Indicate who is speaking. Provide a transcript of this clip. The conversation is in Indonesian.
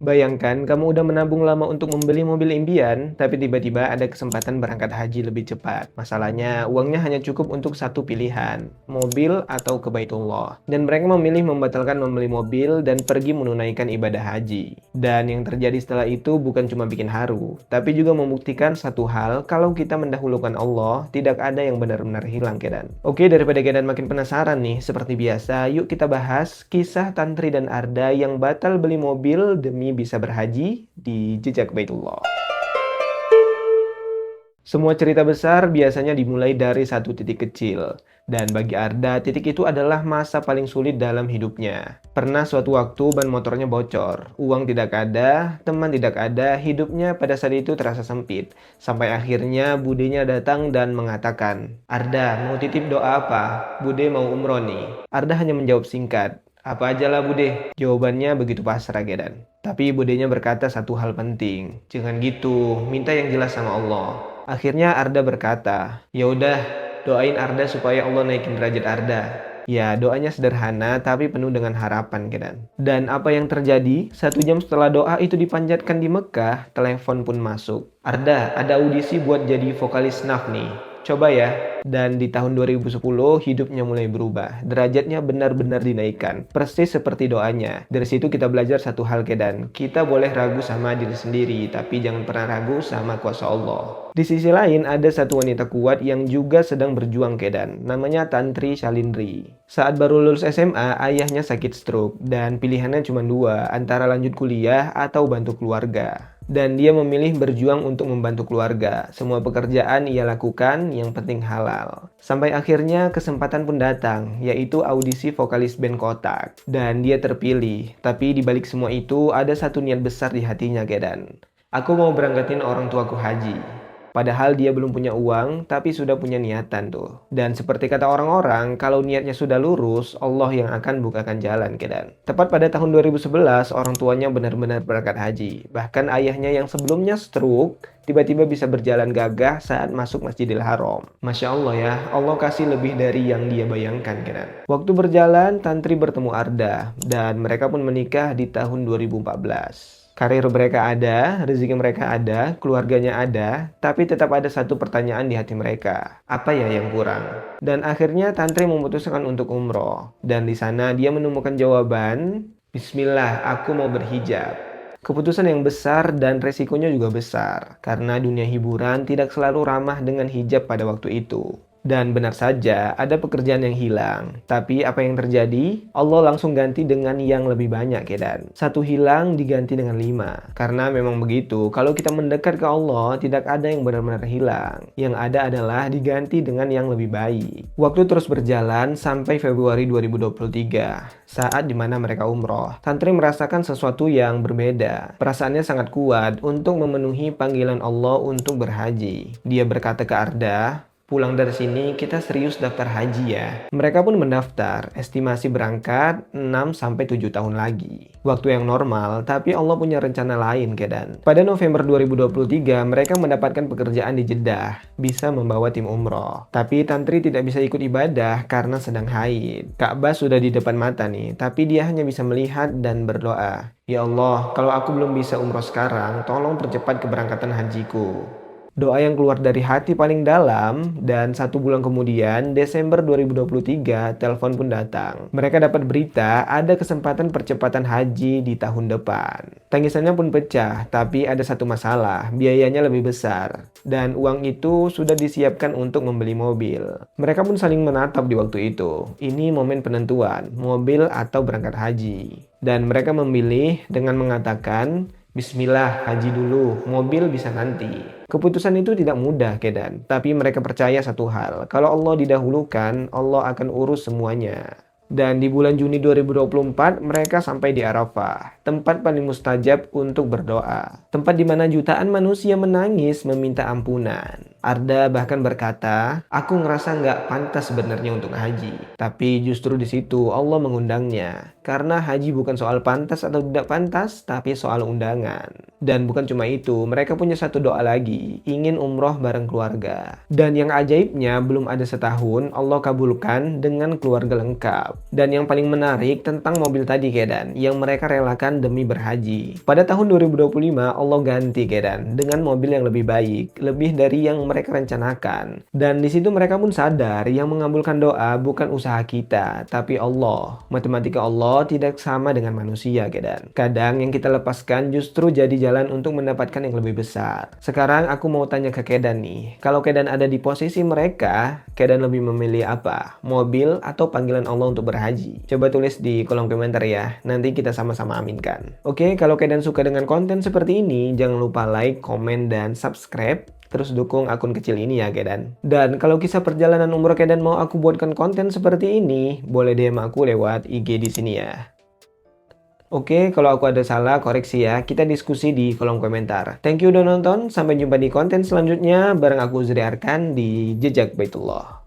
Speaker 1: Bayangkan kamu udah menabung lama untuk membeli mobil impian, tapi tiba-tiba ada kesempatan berangkat haji lebih cepat. Masalahnya, uangnya hanya cukup untuk satu pilihan, mobil atau ke Baitullah. Dan mereka memilih membatalkan membeli mobil dan pergi menunaikan ibadah haji. Dan yang terjadi setelah itu bukan cuma bikin haru, tapi juga membuktikan satu hal, kalau kita mendahulukan Allah, tidak ada yang benar-benar hilang, Kedan. Oke, daripada Kedan makin penasaran nih, seperti biasa, yuk kita bahas kisah Tantri dan Arda yang batal beli mobil demi bisa berhaji di jejak Baitullah. Semua cerita besar biasanya dimulai dari satu titik kecil. Dan bagi Arda, titik itu adalah masa paling sulit dalam hidupnya. Pernah suatu waktu ban motornya bocor, uang tidak ada, teman tidak ada, hidupnya pada saat itu terasa sempit. Sampai akhirnya budenya datang dan mengatakan, "Arda, mau titip doa apa? Bude mau umroh nih." Arda hanya menjawab singkat, "Apa aja lah Bude." Jawabannya begitu pasrah, Gedan. Tapi budenya berkata satu hal penting, "Jangan gitu, minta yang jelas sama Allah." Akhirnya Arda berkata, "Ya udah, doain Arda supaya Allah naikin derajat Arda." Ya, doanya sederhana tapi penuh dengan harapan, Kedan. Dan apa yang terjadi? 1 jam setelah doa itu dipanjatkan di Mekah, telepon pun masuk. "Arda, ada audisi buat jadi vokalis NAF nih. Coba ya." Dan di tahun 2010, hidupnya mulai berubah. Derajatnya benar-benar dinaikkan. Persis seperti doanya. Dari situ kita belajar satu hal, Kedan. Kita boleh ragu sama diri sendiri, tapi jangan pernah ragu sama kuasa Allah. Di sisi lain, ada satu wanita kuat yang juga sedang berjuang, Kedan. Namanya Tantri Shalindri. Saat baru lulus SMA, ayahnya sakit stroke. Dan pilihannya cuma dua, antara lanjut kuliah atau bantu keluarga. Dan dia memilih berjuang untuk membantu keluarga. Semua pekerjaan ia lakukan, yang penting halal. Sampai akhirnya kesempatan pun datang, yaitu audisi vokalis band Kotak. Dan dia terpilih. Tapi di balik semua itu, ada satu niat besar di hatinya, Kedan. "Aku mau berangkatin orang tuaku haji." Padahal dia belum punya uang, tapi sudah punya niatan tuh. Dan seperti kata orang-orang, kalau niatnya sudah lurus, Allah yang akan bukakan jalan, Kedan. Tepat pada tahun 2011, orang tuanya benar-benar berangkat haji. Bahkan ayahnya yang sebelumnya stroke, tiba-tiba bisa berjalan gagah saat masuk Masjidil Haram. Masya Allah ya, Allah kasih lebih dari yang dia bayangkan, Kedan. Waktu berjalan, Tantri bertemu Arda, dan mereka pun menikah di tahun 2014. Karir mereka ada, rezeki mereka ada, keluarganya ada, tapi tetap ada satu pertanyaan di hati mereka. Apa ya yang kurang? Dan akhirnya Tantri memutuskan untuk umroh. Dan di sana dia menemukan jawaban, "Bismillah, aku mau berhijab." Keputusan yang besar dan resikonya juga besar, karena dunia hiburan tidak selalu ramah dengan hijab pada waktu itu. Dan benar saja, ada pekerjaan yang hilang. Tapi apa yang terjadi? Allah langsung ganti dengan yang lebih banyak, Kedan. Satu hilang diganti dengan 5. Karena memang begitu, kalau kita mendekat ke Allah, tidak ada yang benar-benar hilang. Yang ada adalah diganti dengan yang lebih baik. Waktu terus berjalan sampai Februari 2023, saat dimana mereka umroh. Tantri merasakan sesuatu yang berbeda. Perasaannya sangat kuat untuk memenuhi panggilan Allah untuk berhaji. Dia berkata ke Arda, "Pulang dari sini kita serius daftar haji ya." Mereka pun mendaftar, estimasi berangkat 6-7 tahun lagi. Waktu yang normal, tapi Allah punya rencana lain, Kedan. Pada November 2023, mereka mendapatkan pekerjaan di Jeddah, bisa membawa tim umroh. Tapi Tantri tidak bisa ikut ibadah karena sedang haid. Ka'bah sudah di depan mata nih, tapi dia hanya bisa melihat dan berdoa, "Ya Allah, kalau aku belum bisa umroh sekarang, tolong percepat keberangkatan hajiku." Doa yang keluar dari hati paling dalam, dan 1 bulan kemudian, Desember 2023, telepon pun datang. Mereka dapat berita ada kesempatan percepatan haji di tahun depan. Tangisannya pun pecah, tapi ada satu masalah, biayanya lebih besar. Dan uang itu sudah disiapkan untuk membeli mobil. Mereka pun saling menatap di waktu itu. Ini momen penentuan, mobil atau berangkat haji. Dan mereka memilih dengan mengatakan, "Bismillah, haji dulu, mobil bisa nanti." Keputusan itu tidak mudah, Kedan. Tapi mereka percaya satu hal, kalau Allah didahulukan, Allah akan urus semuanya. Dan di bulan Juni 2024, mereka sampai di Arafah, tempat paling mustajab untuk berdoa. Tempat di mana jutaan manusia menangis meminta ampunan. Arda bahkan berkata, aku ngerasa nggak pantas sebenarnya untuk haji. Tapi justru di situ Allah mengundangnya. Karena haji bukan soal pantas atau tidak pantas, tapi soal undangan. Dan bukan cuma itu, mereka punya satu doa lagi, ingin umroh bareng keluarga. Dan yang ajaibnya, belum ada setahun, Allah kabulkan dengan keluarga lengkap. Dan yang paling menarik tentang mobil tadi Kedan, yang mereka relakan demi berhaji. Pada tahun 2025, Allah ganti Kedan, dengan mobil yang lebih baik, lebih dari yang mereka rencanakan. Dan di situ mereka pun sadar yang mengabulkan doa bukan usaha kita, tapi Allah. Matematika Allah tidak sama dengan manusia, Kedan. Kadang yang kita lepaskan justru jadi jalan untuk mendapatkan yang lebih besar. Sekarang aku mau tanya ke Kedan nih. Kalau Kedan ada di posisi mereka, Kedan lebih memilih apa? Mobil atau panggilan Allah untuk berhaji? Coba tulis di kolom komentar ya. Nanti kita sama-sama aminkan. Oke, kalau Kedan suka dengan konten seperti ini, jangan lupa like, komen, dan subscribe. Terus dukung akun kecil ini ya Kedan. Dan kalau kisah perjalanan umroh Kedan mau aku buatkan konten seperti ini, boleh DM aku lewat IG di sini ya. Oke, kalau aku ada salah koreksi ya, kita diskusi di kolom komentar. Thank you udah nonton, sampai jumpa di konten selanjutnya bareng aku Zri Arkan di Jejak Baitullah.